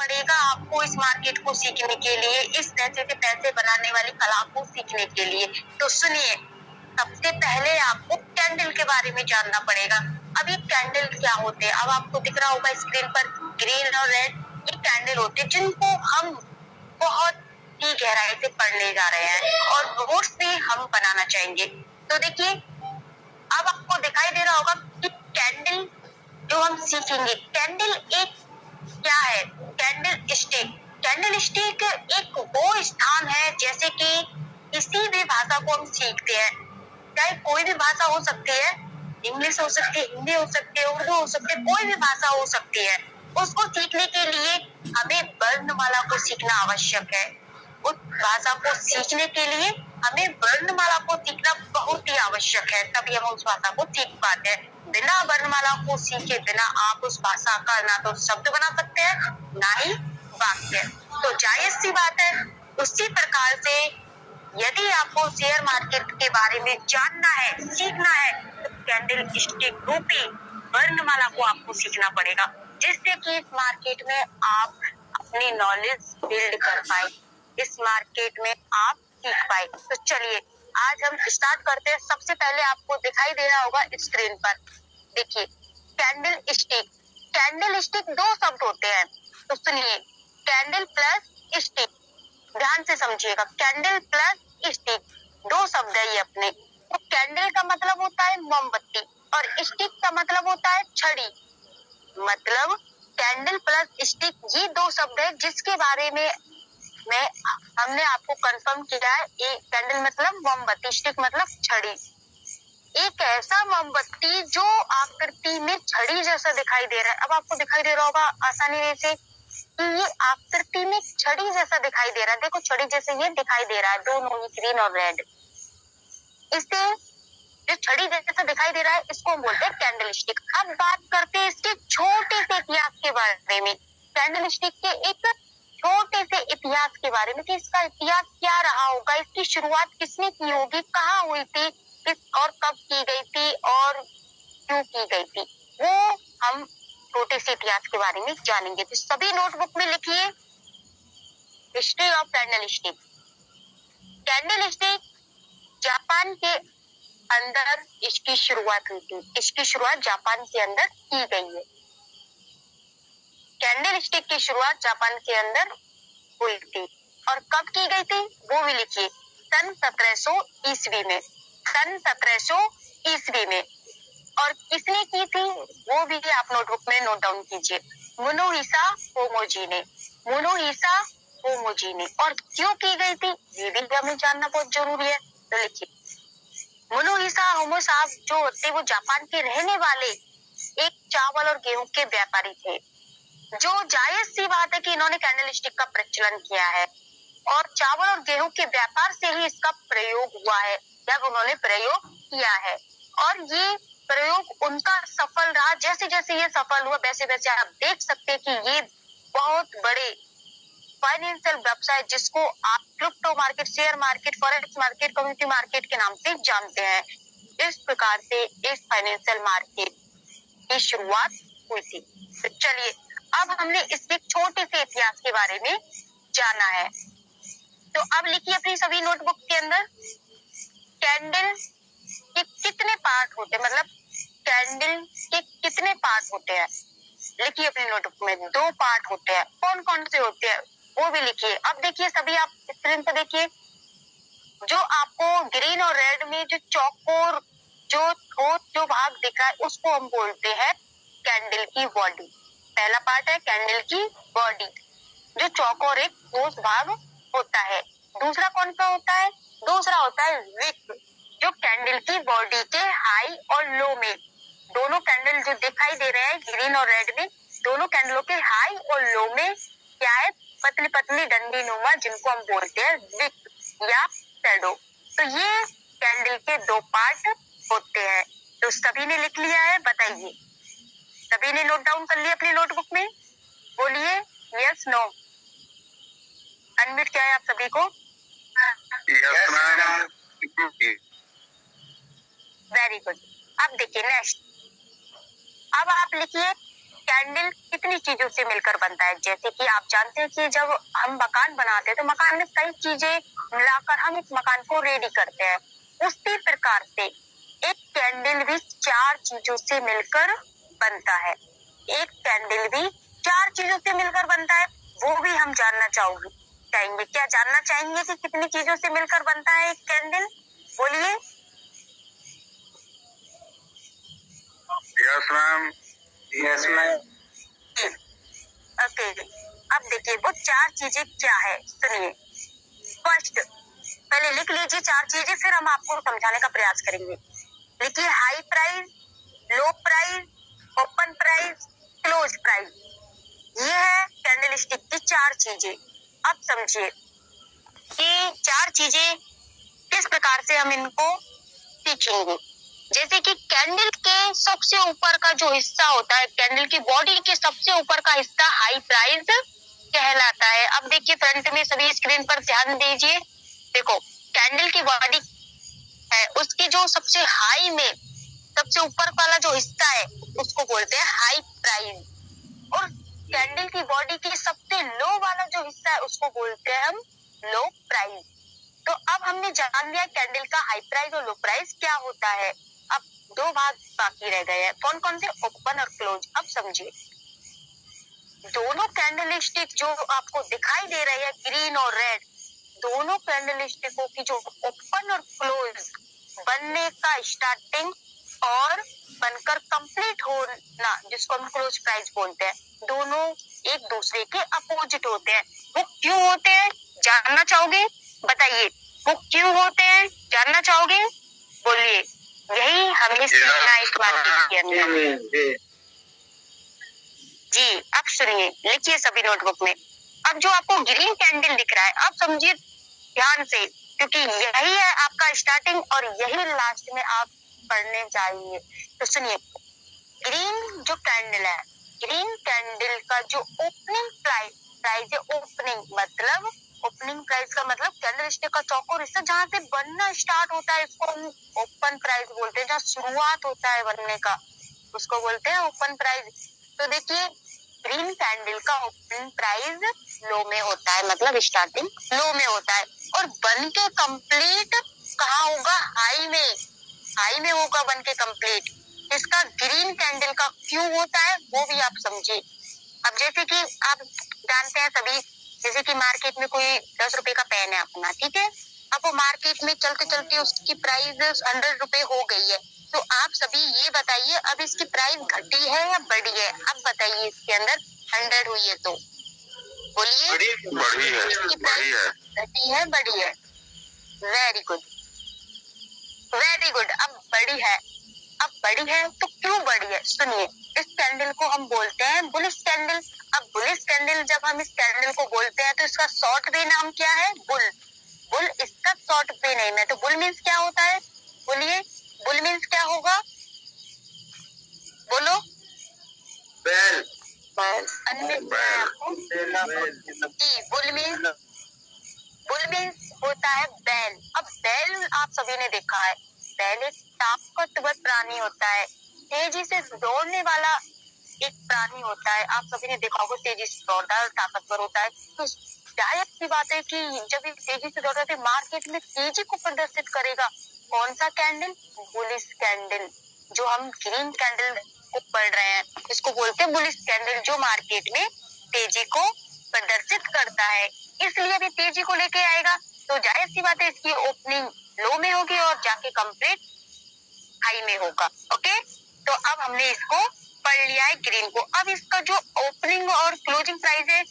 पड़ेगा आपको इस मार्केट को सीखने के लिए, इस पैसे से पैसे बनाने वाली कला को सीखने के लिए। तो सुनिए, सबसे पहले आपको कैंडल के बारे में जानना पड़ेगा। अब ये कैंडल क्या होते हैं? अब आपको दिख रहा होगा स्क्रीन पर ग्रीन और रेड, ये कैंडल होते हैं जिनको हम बहुत ही गहराई से पढ़ने जा रहे हैं और नोट्स भी हम बनाना चाहेंगे। तो देखिए, अब आपको दिखाई दे रहा होगा कि कैंडल जो हम सीखेंगे, कैंडल एक क्या है? Candle stick. कैंडल स्टिक एक वो स्थान है, जैसे कि किसी भी भाषा को हम सीखते हैं, चाहे कोई भी भाषा हो सकती है, इंग्लिश हो सकती है, हिंदी हो सकती है, उर्दू हो सकती है, कोई भी भाषा हो सकती है। उसको सीखने के लिए हमें वर्णमाला को सीखना आवश्यक है। उस भाषा को सीखने के लिए हमें वर्णमाला को सीखना बहुत ही आवश्यक है, तभी हम उस भाषा को सीख पाते हैं। बिना वर्णमाला को सीखे बिना आप उस भाषा का ना तो शब्द बना सकते हैं, ना ही वाक्य। तो जायज सी बात है। उसी प्रकार से यदि आपको शेयर मार्केट के बारे में जानना है, सीखना है, तो कैंडल स्टिक रूपी वर्णमाला को आपको सीखना पड़ेगा, जिससे कि इस मार्केट में आप अपनी नॉलेज बिल्ड कर पाए, इस मार्केट में आप सीख पाए। तो चलिए आज हम स्टार्ट करते हैं। सबसे पहले आपको दिखाई दे रहा होगा स्क्रीन पर, देखिए कैंडल स्टिक। कैंडल स्टिक दो शब्द होते हैं, तो सुनिए, कैंडल प्लस स्टिक, ध्यान से समझिएगा, कैंडल प्लस स्टिक दो शब्द है ये अपने। तो कैंडल का मतलब होता है मोमबत्ती और स्टिक का मतलब होता है छड़ी। मतलब कैंडल प्लस स्टिक ये दो शब्द है जिसके बारे में हमने आपको कंफर्म किया है। एक कैंडल मतलब मोमबत्ती, स्टिक मतलब छड़ी। एक ऐसा मोमबत्ती जो आकृति में छड़ी जैसा दिखाई दे रहा है। अब आपको दिखाई दे रहा होगा आसानी से कि ये आकृति में छड़ी जैसा दिखाई दे रहा है। देखो छड़ी जैसे ये दिखाई दे रहा है, दोनों ही ग्रीन और रेड। इससे जो छड़ी जैसा दिखाई दे रहा है इसको हम बोलते हैं कैंडल स्टिक। अब बात करते हैं इसके छोटे से इतिहास के बारे में, कैंडल स्टिक के एक छोटे से इतिहास के बारे में कि इसका इतिहास क्या रहा होगा, इसकी शुरुआत किसने की होगी, कहाँ हुई थी, किस और कब की गई थी और क्यों की गई थी, वो हम छोटे से इतिहास के बारे में जानेंगे। तो सभी नोटबुक में लिखिए history of candle stick. Candle stick Japan के अंदर इसकी शुरुआत हुई थी। इसकी शुरुआत जापान के अंदर की गई है। कैंडल स्टिक की शुरुआत जापान के अंदर हुई थी और कब की गई थी वो भी लिखिए, सन 1700 ईस्वी में। सन 1700 ईस्वी में। और किसने की थी वो भी आप नोटबुक में नोट डाउन कीजिए, मोनोहिसा होमोजी ने। मोनोहिसा होमोजी ने। और क्यों की गई थी ये भी हमें जानना बहुत जरूरी है। तो लिखिए, मोनोहिसा होमो साहब जो होते वो जापान के रहने वाले एक चावल और गेहूं के व्यापारी थे। जो जायज सी बात है कि इन्होंने कैंडल स्टिक का प्रचलन किया है और चावल और गेहूं के व्यापार से ही इसका प्रयोग हुआ है, जब उन्होंने प्रयोग किया है। और ये प्रयोग उनका सफल रहा। जैसे जैसे ये सफल हुआ वैसे वैसे आप देख सकते हैं कि ये बहुत बड़े फाइनेंशियल व्यवसाय जिसको आप crypto market, share market, forex market, community market के नाम से जानते हैं। इस प्रकार से इस फाइनेंशियल मार्केट की शुरुआत हुई थी। तो चलिए अब हमने इसके छोटे से इतिहास के बारे में जाना है। तो अब लिखिए अपनी सभी नोटबुक के अंदर, कैंडल के कितने पार्ट होते हैं, मतलब कैंडल के कितने पार्ट होते हैं। लिखिए अपनी नोटबुक में, 2 पार्ट होते हैं। कौन कौन से होते हैं वो भी लिखिए। अब देखिए सभी आप स्क्रीन पर देखिए, जो आपको ग्रीन और रेड में जो चौकोर जो ठोस जो भाग दिख रहा है उसको हम बोलते हैं कैंडल की बॉडी। पहला पार्ट है कैंडल की बॉडी, जो चौकोर एक ठोस भाग होता है। दूसरा कौन सा होता है? दूसरा होता है विक, जो कैंडल की बॉडी के हाई और लो में, दोनों कैंडल जो दिखाई दे रहे हैं ग्रीन और रेड में, दोनों कैंडलों के हाई और लो में क्या है? पतली पतली डंडी नुमा, जिनको हम बोलते हैं विक या शैडो। तो ये कैंडल के 2 पार्ट होते हैं। तो सभी ने लिख लिया है, बताइए सभी ने नोट डाउन कर लिया अपनी नोटबुक में? बोलिए यस नो। अनम्यूट किया है आप सभी को? Very good. अब देखिए नेक्स्ट, अब आप लिखिए कैंडल कितनी चीजों से मिलकर बनता है, जैसे कि आप जानते हैं कि जब हम मकान बनाते हैं तो मकान में कई चीजें मिलाकर हम इस मकान को रेडी करते हैं। उसी प्रकार से एक कैंडल भी 4 चीजों से मिलकर बनता है। एक कैंडल भी 4 चीजों से मिलकर बनता है, वो भी हम जानना चाहेंगे। क्या जानना चाहेंगे कि कितनी चीजों से मिलकर बनता है एक कैंडल? बोलिए। Yes ma'am. Yes ma'am. Okay, अब देखिए वो 4 चीजें क्या है, सुनिए। फर्स्ट, पहले लिख लीजिए 4 चीजें, फिर हम आपको समझाने का प्रयास करेंगे। लिखिए, हाई प्राइस, लो price, open price, close price. ये है कैंडल स्टिक की 4 चीजें। अब समझिए कि 4 चीजें किस प्रकार से हम इनको सीखेंगे। जैसे कि कैंडल के सबसे ऊपर का जो हिस्सा होता है, कैंडल की बॉडी के सबसे ऊपर का हिस्सा हाई प्राइस कहलाता है। अब देखिए फ्रंट में सभी स्क्रीन पर ध्यान दीजिए। देखो, कैंडल की बॉडी है, उसकी जो सबसे हाई में सबसे ऊपर वाला जो हिस्सा है उसको बोलते हैं हाई प्राइस, और कैंडल की बॉडी की सबसे लो वाला जो हिस्सा है उसको बोलते हैं हम लो प्राइस। तो अब हमने जान लिया कैंडल का हाई प्राइस और लो प्राइस क्या होता है। अब 2 भाग बाकी रह गए हैं, कौन कौन से? ओपन और क्लोज। अब समझिए, दोनों कैंडल स्टिक जो आपको दिखाई दे रहे हैं, ग्रीन और रेड, दोनों कैंडल स्टिकों की जो ओपन और क्लोज बनने का स्टार्टिंग और बनकर कंप्लीट होना, जिसको हम क्लोज प्राइस बोलते हैं, दोनों एक दूसरे के अपोजिट होते हैं। वो क्यों होते हैं जानना चाहोगे? बताइए, वो क्यों होते हैं जानना चाहोगे? बोलिए। यही हमें सीखना है इस मार्केट के अंदर। जी, अब सुनिए, लिखिए सभी नोटबुक में। अब जो आपको ग्रीन कैंडल दिख रहा है, अब समझिए ध्यान से, क्योंकि यही है आपका स्टार्टिंग और यही लास्ट में आप पढ़ने जाएंगे। तो सुनिए, ग्रीन जो कैंडल है, ग्रीन कैंडल का जो ओपनिंग प्राइस है, ओपनिंग प्राइस का मतलब कैंडल स्टिक का चौकोर हिस्सा जहाँ से बनना स्टार्ट होता है, इसको हम ओपन प्राइस बोलते हैं। जहाँ शुरुआत होता है बनने का उसको बोलते हैं ओपन प्राइस। तो देखिए, ग्रीन कैंडल का ओपनिंग प्राइस लो में होता है, मतलब स्टार्टिंग लो में होता है, और बन के कंप्लीट कहाँ होगा? हाई में होगा बन के कंप्लीट। इसका ग्रीन कैंडल का क्यों होता है वो भी आप समझिए। अब जैसे कि आप जानते हैं सभी, जैसे कि मार्केट में कोई 10 रुपए का पेन है अपना, ठीक है, अब वो मार्केट में चलते चलते उसकी प्राइस 100 रुपए हो गई है। तो आप सभी ये बताइए, अब इसकी प्राइस घटी है या बढ़ी है? अब बताइए, इसके अंदर 100 हुई है तो बोलिए। बढ़ी है। घटी है, बढ़ी है? Very good, very good. अब बढ़ी है। अब बढ़ी है तो क्यों बढ़ी है? सुनिए, इस कैंडल को हम बोलते हैं बुलिश कैंडल। अब बुलिश कैंडल जब हम इस कैंडल को बोलते हैं तो इसका शॉर्ट वे नाम क्या है? बुल। बुल इसका शॉर्ट वे नेम है। तो बुल मीन्स क्या होता है? बोलिए, बुल मीन्स क्या होगा? बोलो। बेल। जी, बुल मीन्स होता है बैल। अब बैल आप सभी ने देखा है, बैल एक ताकतवर प्राणी होता है, तेजी से दौड़ने वाला एक प्राणी होता है। आप सभी ने देखा होगा, तेजी से दौड़ता है और ताकतवर होता है। तो जायज सी बात है कि जब ये तेजी से दौड़ रहे थे, मार्केट में तेजी को प्रदर्शित करेगा कौन सा कैंडल? Bullish candle. जो हम ग्रीन कैंडल को पढ़ रहे हैं इसको बोलते हैं बुलिश कैंडल, जो मार्केट में तेजी को प्रदर्शित करता है, इसलिए अभी तेजी को लेके आएगा। तो जायज सी बात है, इसकी ओपनिंग लो में होगी और जाके कंप्लीट हाई में होगा। ओके, तो अब हमने इसको पढ़ लिया है ग्रीन को। अब इसका जो ओपनिंग और क्लोजिंग प्राइस है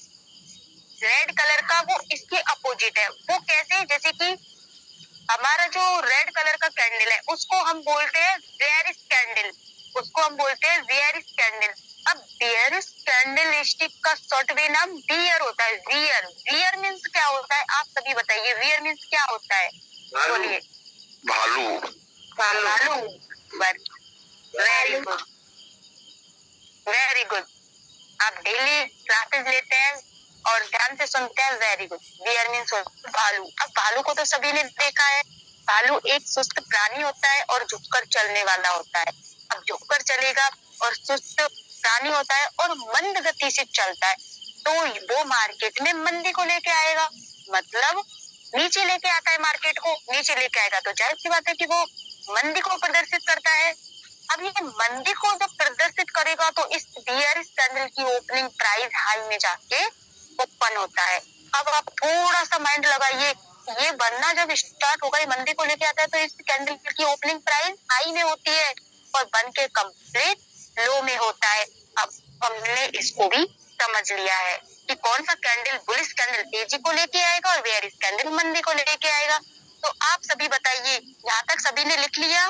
रेड कलर का, वो इसके अपोजिट है। वो कैसे? जैसे कि हमारा जो रेड कलर का कैंडल है उसको हम बोलते हैं बेयरिश कैंडल, उसको हम बोलते हैं बेयरिश कैंडल। अब बेयरिश कैंडल स्टिक का शॉर्ट वे नाम वियर होता है। वियर, वियर मीन्स क्या होता है? आप सभी बताइए, वियर मीन्स क्या होता है? बोलिए। भालू। भालू। Very good, very good. आप डेली क्लासेस लेते हैं और ध्यान से सुनते हैं। Very good. वियर मीन्स भालू। अब भालू को तो सभी ने देखा है, भालू एक सुस्त प्राणी होता है और झुककर चलने वाला होता है। अब झुककर चलेगा और सुस्त नुकसानी होता है और मंद गति से चलता है, तो वो मार्केट में मंदी को लेके आएगा, मतलब नीचे लेके आता है मार्केट को। नीचे लेके आएगा तो जाहिर सी बात है कि वो मंदी को प्रदर्शित करता है। अब ये मंदी को जब प्रदर्शित करेगा तो इस बियरिश कैंडल की ओपनिंग प्राइस हाई में जाके ओपन होता है। अब आप थोड़ा सा माइंड लगाइए, ये बनना जब स्टार्ट होगा, ये मंदी को लेके आता है तो इस कैंडल की ओपनिंग प्राइस हाई में होती है और बन के कंप्लीट लो में होता है। अब हमने इसको भी समझ लिया है कि कौन सा कैंडल बुलिश कैंडल तेजी को लेके आएगा और बेयरिश कैंडल मंदी को लेके आएगा। तो आप सभी बताइए, यहाँ तक सभी ने लिख लिया?